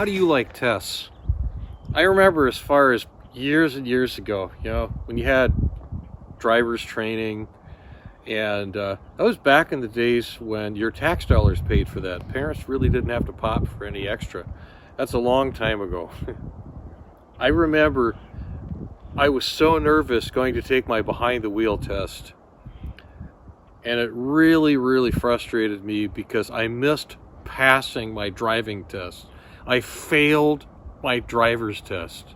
How do you like tests? I remember as far as years and years ago, when you had driver's training, and that was back in the days when your tax dollars paid for that. Parents really didn't have to pop for any extra. That's a long time ago. I remember I was so nervous going to take my behind the wheel test. And it really, really frustrated me because I missed passing my driving test. I failed my driver's test.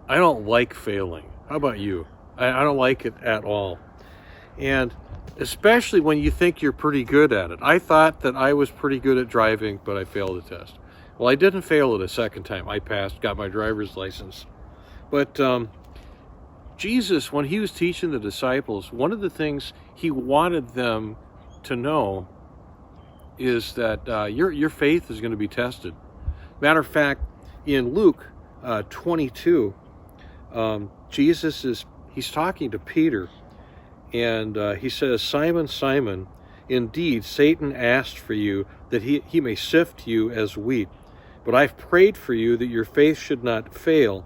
I don't like failing. How about you? I don't like it at all. And especially when you think you're pretty good at it. I thought that I was pretty good at driving, but I failed the test. Well, I didn't fail it a second time. I passed, got my driver's license. But Jesus, when he was teaching the disciples, one of the things he wanted them to know is that your faith is going to be tested. Matter of fact, in Luke 22, he's talking to Peter, and he says, "Simon, Simon, indeed Satan asked for you that he may sift you as wheat, but I've prayed for you that your faith should not fail,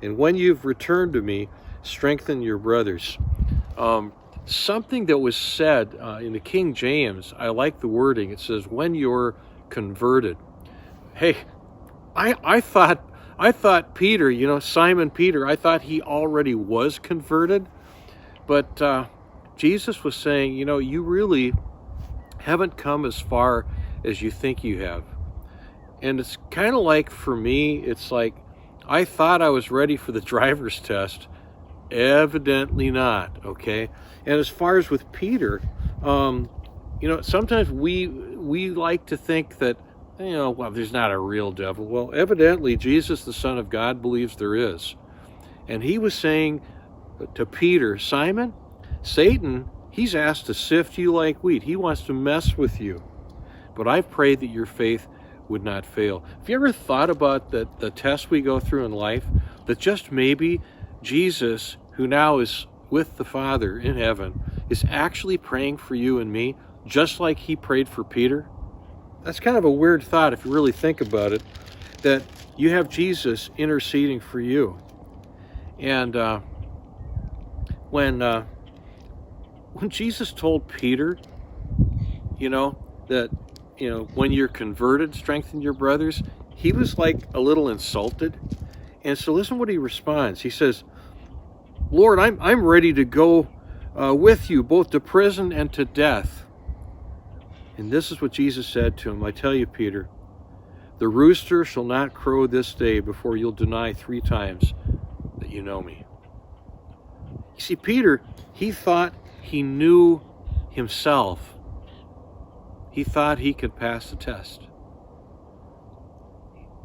and when you've returned to me, strengthen your brothers." Something that was said in the King James, I like the wording. It says, "when you're converted." Hey, I thought Peter, Simon Peter, I thought he already was converted. But Jesus was saying, you really haven't come as far as you think you have. And it's kind of like, for me, it's like, I thought I was ready for the driver's test. Evidently not, okay? And as far as with Peter, sometimes we like to think that, well, there's not a real devil. Well, evidently, Jesus, the Son of God, believes there is. And he was saying to Peter, "Simon, Satan, he's asked to sift you like wheat. He wants to mess with you. But I've prayed that your faith would not fail." Have you ever thought about the tests we go through in life, that just maybe Jesus, who now is with the Father in heaven, is actually praying for you and me, just like he prayed for Peter? That's kind of a weird thought if you really think about it, that you have Jesus interceding for you. And when Jesus told Peter, that, when you're converted, strengthen your brothers, he was like a little insulted. And so listen what he responds. He says, "Lord, I'm ready to go with you, both to prison and to death." And this is what Jesus said to him, "I tell you, Peter, the rooster shall not crow this day before you'll deny 3 times that you know me." You see, Peter, he thought he knew himself. He thought he could pass the test.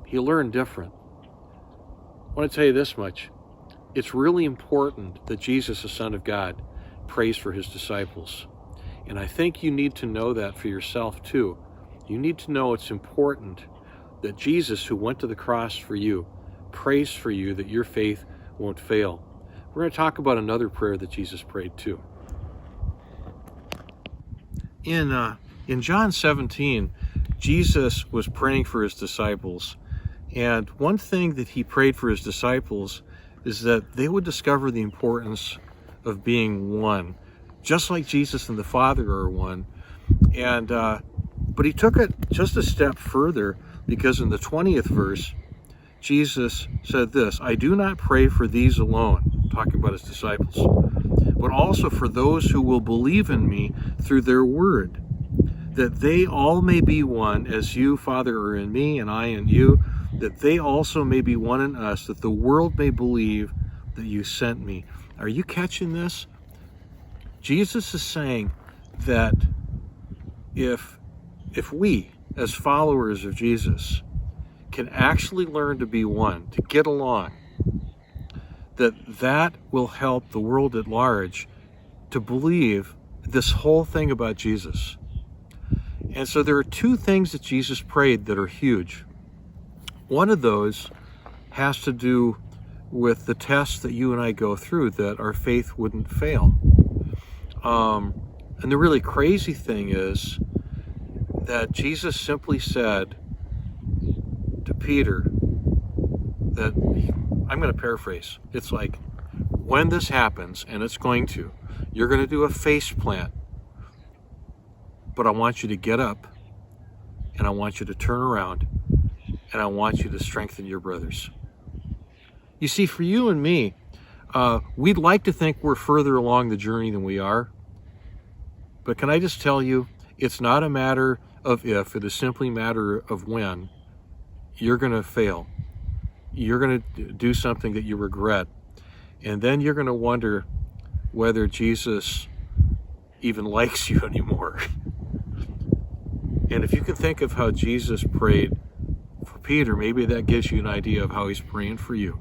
He learned different. I want to tell you this much. It's really important that Jesus, the Son of God, prays for his disciples. And I think you need to know that for yourself too. You need to know it's important that Jesus, who went to the cross for you, prays for you that your faith won't fail. We're going to talk about another prayer that Jesus prayed too. In John 17, Jesus was praying for his disciples. And one thing that he prayed for his disciples is that they would discover the importance of being one, just like Jesus and the Father are one. And but he took it just a step further, because in the 20th verse, Jesus said this, "I do not pray for these alone," talking about his disciples, "but also for those who will believe in me through their word, that they all may be one, as you, Father, are in me and I in you, that they also may be one in us, that the world may believe that you sent me." Are you catching this? Jesus is saying that if we, as followers of Jesus, can actually learn to be one, to get along, that will help the world at large to believe this whole thing about Jesus. And so there are 2 things that Jesus prayed that are huge. One of those has to do with the tests that you and I go through, that our faith wouldn't fail. And the really crazy thing is that Jesus simply said, to Peter that, I'm going to paraphrase, it's like, when this happens, and it's going to, you're going to do a face plant, but I want you to get up, and I want you to turn around, and I want you to strengthen your brothers. You see, for you and me, we'd like to think we're further along the journey than we are, but can I just tell you, it's not a matter of if, it is simply a matter of when you're going to fail. You're going to do something that you regret, and then you're going to wonder whether Jesus even likes you anymore. And if you can think of how Jesus prayed for Peter, maybe that gives you an idea of how he's praying for you.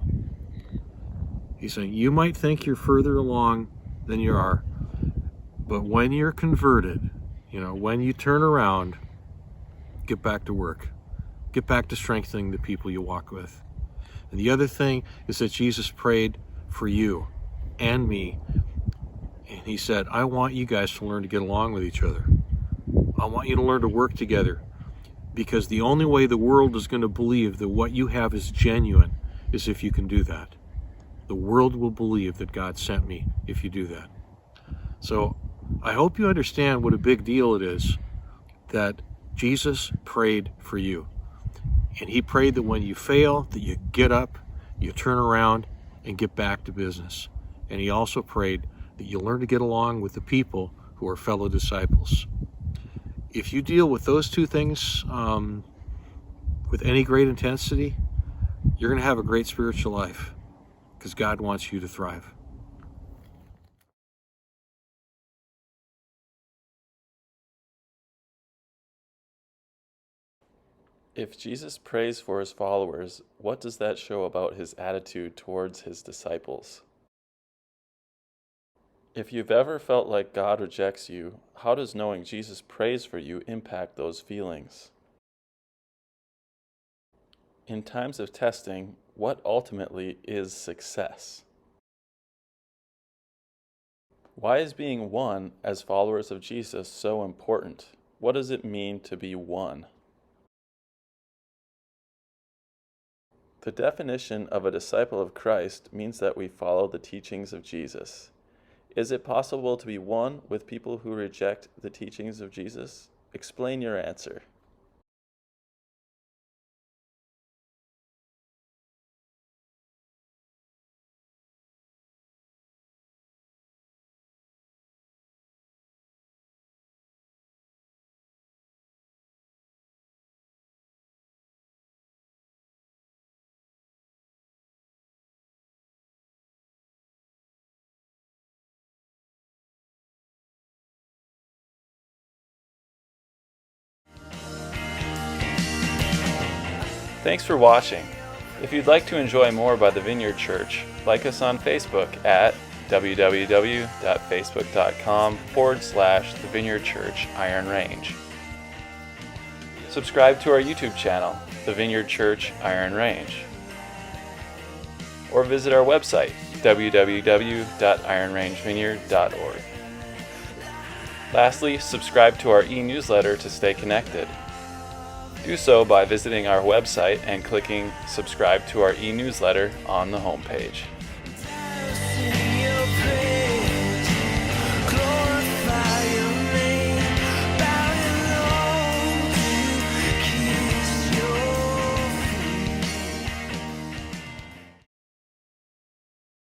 He's saying, you might think you're further along than you are, but when you're converted, when you turn around, get back to work. Get back to strengthening the people you walk with. And the other thing is that Jesus prayed for you and me. And he said, I want you guys to learn to get along with each other. I want you to learn to work together, because the only way the world is going to believe that what you have is genuine is if you can do that. The world will believe that God sent me if you do that. So I hope you understand what a big deal it is that Jesus prayed for you. And he prayed that when you fail, that you get up, you turn around, and get back to business. And he also prayed that you learn to get along with the people who are fellow disciples. If you deal with those two things with any great intensity, you're going to have a great spiritual life, because God wants you to thrive. If Jesus prays for his followers, what does that show about his attitude towards his disciples? If you've ever felt like God rejects you, how does knowing Jesus prays for you impact those feelings? In times of testing, what ultimately is success? Why is being one as followers of Jesus so important? What does it mean to be one? The definition of a disciple of Christ means that we follow the teachings of Jesus. Is it possible to be one with people who reject the teachings of Jesus? Explain your answer. Thanks for watching. If you'd like to enjoy more by the Vineyard Church, like us on Facebook at www.facebook.com/The Vineyard Church Iron Range. Subscribe to our YouTube channel, The Vineyard Church Iron Range. Or visit our website, www.ironrangevineyard.org. Lastly, subscribe to our e-newsletter to stay connected. Do so by visiting our website and clicking subscribe to our e-newsletter on the homepage.